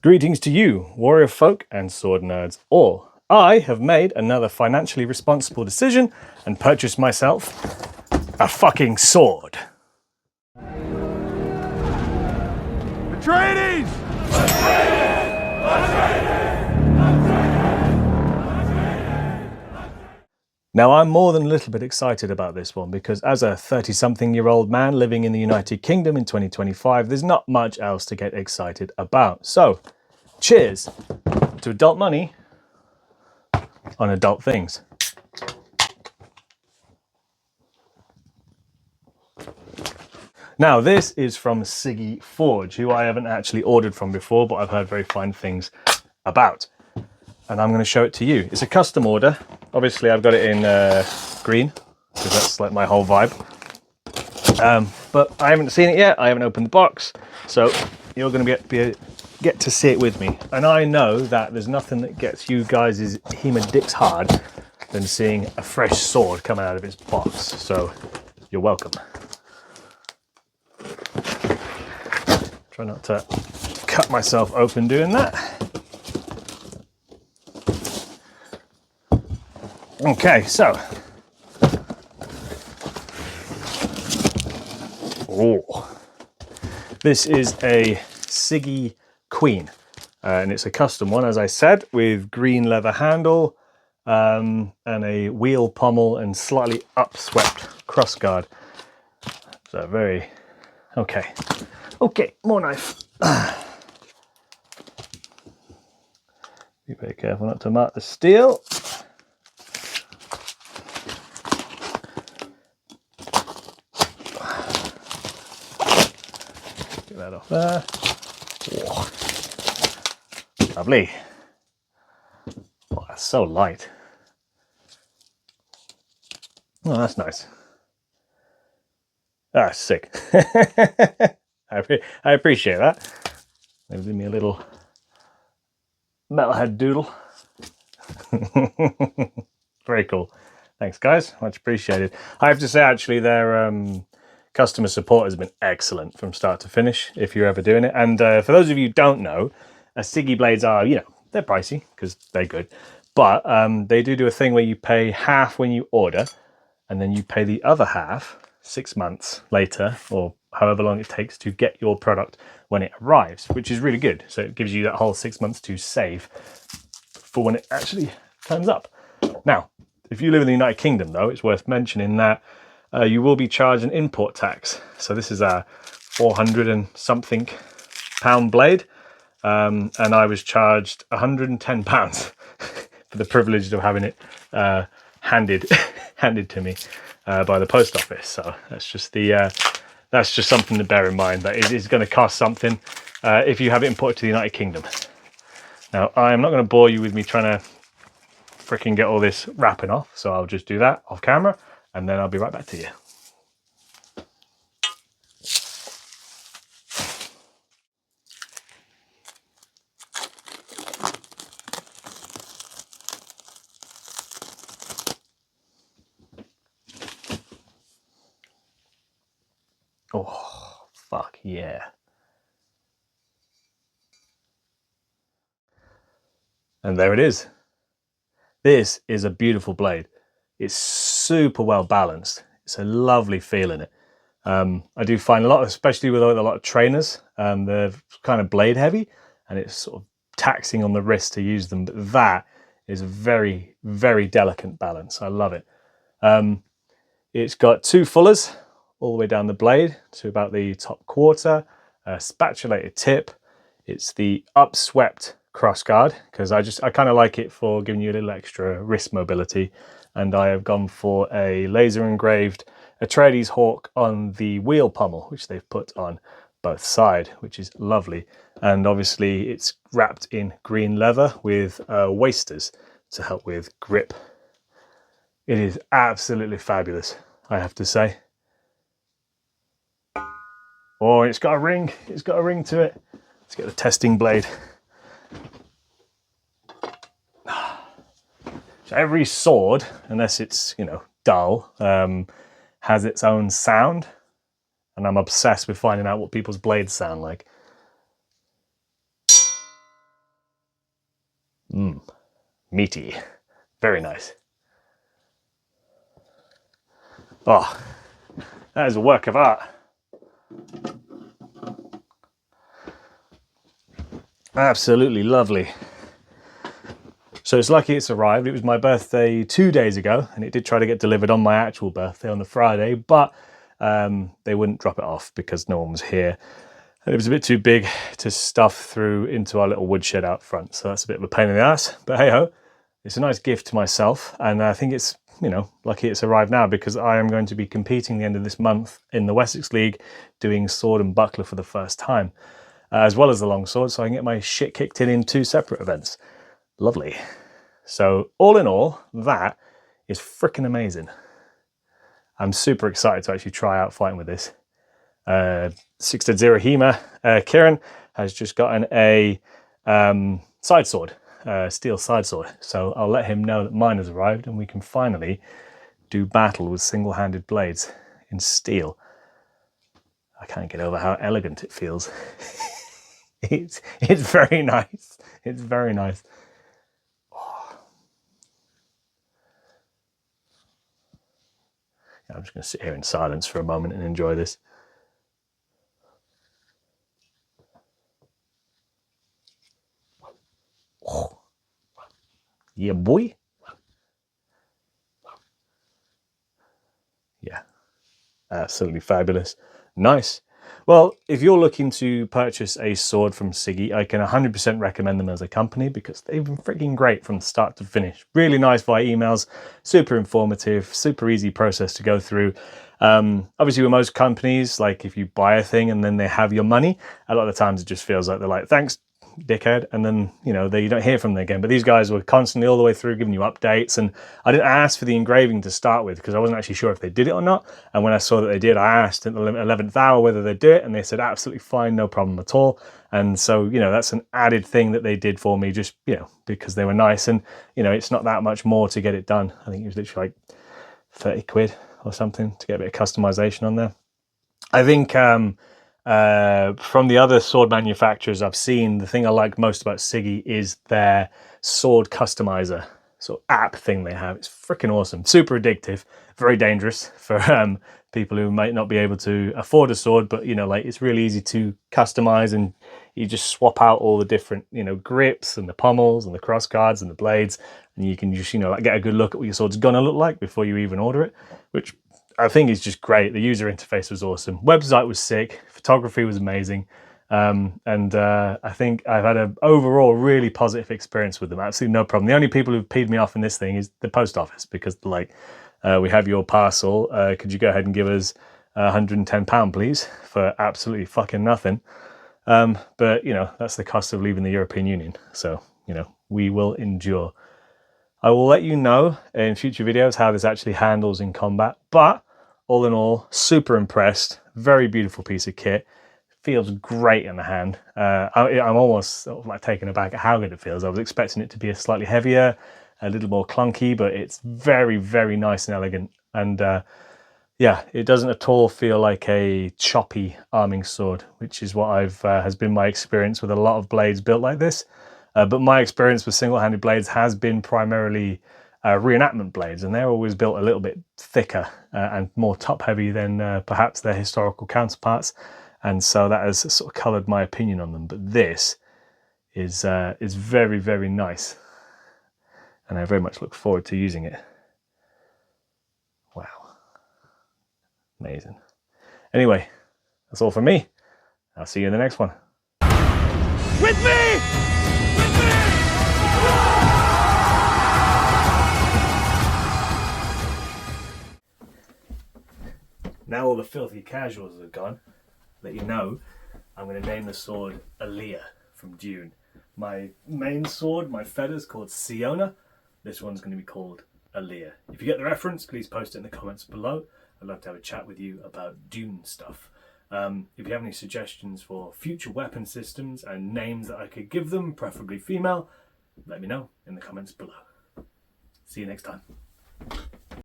Greetings to you, warrior folk and sword nerds all. I have made another financially responsible decision and purchased myself a fucking sword. Atreides! Now, I'm more than a little bit excited about this one because as a 30-something-year-old man living in the United Kingdom in 2025, there's not much else to get excited about. So, cheers to adult money on adult things. Now, this is from Sigi Forge, who I haven't actually ordered from before, but I've heard very fine things about. And I'm going to show it to you. It's a custom order. Obviously, I've got it in green, because that's like my whole vibe. But I haven't seen it yet. I haven't opened the box. So you're going to get to see it with me. And I know that there's nothing that gets you guys' HEMA dicks hard than seeing a fresh sword coming out of its box. So you're welcome. Try not to cut myself open doing that. Okay, so. Oh. This is a Sigi Queen. And it's a custom one, as I said, with green leather handle and a wheel pommel and slightly upswept crossguard. So very, okay. Okay, more knife. Be very careful not to mark the steel. Get that off there. Oh. Lovely. Oh, that's so light. Oh, that's nice. Ah, sick. I appreciate that. Maybe give me a little metalhead doodle. Very cool. Thanks, guys. Much appreciated. I have to say, actually, their customer support has been excellent from start to finish, if you're ever doing it. And for those of you who don't know, Sigi blades are, you know, they're pricey because they're good. But they do a thing where you pay half when you order, and then you pay the other half 6 months later, or however long it takes to get your product when it arrives, which is really good. So it gives you that whole 6 months to save for when it actually turns up. Now, if you live in the United Kingdom, though, it's worth mentioning that you will be charged an import tax. So this is a 400 and something pound blade, and I was charged £110 for the privilege of having it handed to me by the post office. So that's just something to bear in mind, that it is going to cost something if you have it imported to the United Kingdom. Now, I am not going to bore you with me trying to freaking get all this wrapping off, so I'll just do that off camera, and then I'll be right back to you. Oh, fuck yeah. And there it is. This is a beautiful blade. It's super well balanced. It's a lovely feel in it. I do find a lot, especially with a lot of trainers, they're kind of blade heavy, and it's sort of taxing on the wrist to use them. But that is a very, very delicate balance. I love it. It's got 2 fullers all the way down the blade to about the top quarter, a spatulated tip. It's the upswept crossguard because I kind of like it for giving you a little extra wrist mobility, and I have gone for a laser engraved Atreides hawk on the wheel pommel, which they've put on both sides, which is lovely. And obviously it's wrapped in green leather with wasters to help with grip. It is absolutely fabulous, I have to say. Oh, it's got a ring. It's got a ring to it. Let's get the testing blade. So every sword, unless it's, you know, dull, has its own sound. And I'm obsessed with finding out what people's blades sound like. Meaty. Very nice. Oh, that is a work of art. Absolutely lovely. So it's lucky it's arrived. It was my birthday 2 days ago, and it did try to get delivered on my actual birthday on the Friday, but they wouldn't drop it off because no one was here. And it was a bit too big to stuff through into our little woodshed out front, so that's a bit of a pain in the ass. But hey ho, it's a nice gift to myself, and I think it's, you know, lucky it's arrived now because I am going to be competing the end of this month in the Wessex League, doing sword and buckler for the first time, as well as the longsword, so I can get my shit kicked in 2 separate events. Lovely. So all in all, that is freaking amazing. I'm super excited to actually try out fighting with this. 6-0 HEMA, Kieran has just gotten a side sword, steel side sword. So I'll let him know that mine has arrived and we can finally do battle with single-handed blades in steel. I can't get over how elegant it feels. It's very nice. It's very nice. I'm just going to sit here in silence for a moment and enjoy this. Oh. Yeah, boy. Yeah, absolutely fabulous. Nice. Well, if you're looking to purchase a sword from Sigi, I can 100% recommend them as a company because they've been freaking great from start to finish. Really nice via emails, super informative, super easy process to go through. Obviously with most companies, like if you buy a thing and then they have your money, a lot of the times it just feels like they're like, thanks, dickhead, and then, you know, you don't hear from them again. But these guys were constantly all the way through giving you updates, and I didn't ask for the engraving to start with because I wasn't actually sure if they did it or not. And when I saw that they did, I asked at the 11th hour whether they do it, and they said absolutely fine, no problem at all. And so, you know, that's an added thing that they did for me, just, you know, because they were nice. And, you know, it's not that much more to get it done. I think it was literally like 30 quid or something to get a bit of customization on there. I think from the other sword manufacturers I've seen, the thing I like most about Sigi is their sword customizer sort of app thing they have. It's freaking awesome, super addictive, very dangerous for people who might not be able to afford a sword, but, you know, like it's really easy to customize, and you just swap out all the different, you know, grips and the pommels and the cross guards and the blades, and you can just, you know, like get a good look at what your sword's gonna look like before you even order it, which I think is just great. The user interface was awesome. Website was sick. Photography was amazing. I think I've had an overall really positive experience with them. Absolutely no problem. The only people who've peed me off in this thing is the post office because they're like, we have your parcel. Could you go ahead and give us £110, please, for absolutely fucking nothing? But, you know, that's the cost of leaving the European Union. So, you know, we will endure. I will let you know in future videos how this actually handles in combat, but all in all, super impressed. Very beautiful piece of kit. Feels great in the hand. I'm almost sort of like taken aback at how good it feels. I was expecting it to be a slightly heavier, a little more clunky, but it's very, very nice and elegant. And yeah, it doesn't at all feel like a choppy arming sword, which is what has been my experience with a lot of blades built like this. But my experience with single-handed blades has been primarily reenactment blades, and they're always built a little bit thicker and more top-heavy than perhaps their historical counterparts, and so that has sort of coloured my opinion on them. But this is very, very nice, and I very much look forward to using it. Wow, amazing. Anyway, that's all from me. I'll see you in the next one. With me! Now all the filthy casuals are gone, let you know I'm going to name the sword Aaliyah from Dune. My main sword, my feather's called Siona. This one's going to be called Aaliyah. If you get the reference, please post it in the comments below. I'd love to have a chat with you about Dune stuff. If you have any suggestions for future weapon systems and names that I could give them, preferably female, let me know in the comments below. See you next time.